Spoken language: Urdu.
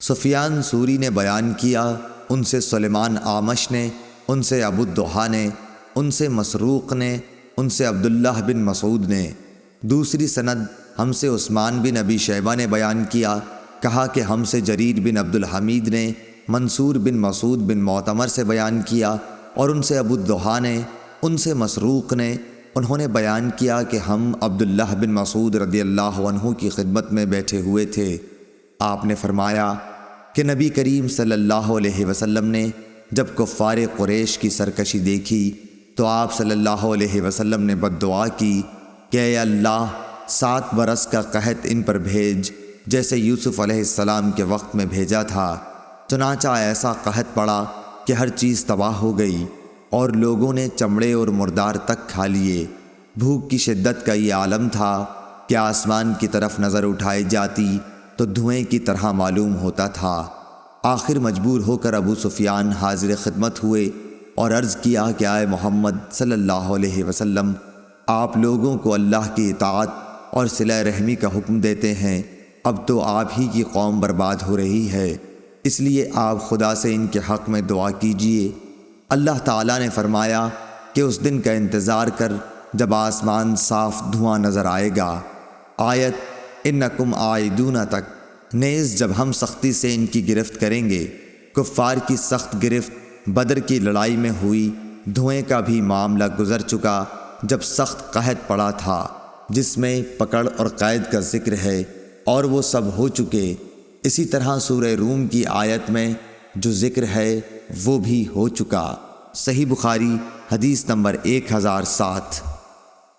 سفیان ثوری نے بیان کیا، ان سے سلیمان اعمش نے، ان سے ابو الضحیٰ نے، ان سے مسروق نے، ان سے عبداللہ بن مسعود نے۔ دوسری سند ہم سے عثمان بن ابی شیبہ نے بیان کیا، کہا کہ ہم سے جریر بن عبد الحمید نے منصور بن مسعود بن معتمر سے بیان کیا، اور ان سے ابو الضحیٰ نے، ان سے مسروق نے، انہوں نے بیان کیا کہ ہم عبداللہ بن مسعود رضی اللہ عنہ کی خدمت میں بیٹھے ہوئے تھے۔ آپ نے فرمایا کہ نبی کریم صلی اللہ علیہ وسلم نے جب کفار قریش کی سرکشی دیکھی تو آپ صلی اللہ علیہ وسلم نے بد دعا کی کہ اے اللہ 7 برس کا قحط ان پر بھیج جیسے یوسف علیہ السلام کے وقت میں بھیجا تھا۔ چنانچہ ایسا قحط پڑا کہ ہر چیز تباہ ہو گئی اور لوگوں نے چمڑے اور مردار تک کھا لیے۔ بھوک کی شدت کا یہ عالم تھا کہ آسمان کی طرف نظر اٹھائی جاتی تو دھوئیں کی طرح معلوم ہوتا تھا۔ آخر مجبور ہو کر ابو سفیان حاضر خدمت ہوئے اور عرض کیا کہ اے محمد صلی اللہ علیہ وسلم، آپ لوگوں کو اللہ کی اطاعت اور صلہ رحمی کا حکم دیتے ہیں، اب تو آپ ہی کی قوم برباد ہو رہی ہے، اس لیے آپ خدا سے ان کے حق میں دعا کیجئے۔ اللہ تعالیٰ نے فرمایا کہ اس دن کا انتظار کر جب آسمان صاف دھواں نظر آئے گا۔ آیت انکم عائدون تک، نیز جب ہم سختی سے ان کی گرفت کریں گے۔ کفار کی سخت گرفت بدر کی لڑائی میں ہوئی۔ دھوئیں کا بھی معاملہ گزر چکا جب سخت قحط پڑا تھا، جس میں پکڑ اور قید کا ذکر ہے، اور وہ سب ہو چکے۔ اسی طرح سورہ روم کی آیت میں جو ذکر ہے وہ بھی ہو چکا۔ صحیح بخاری حدیث نمبر 1007۔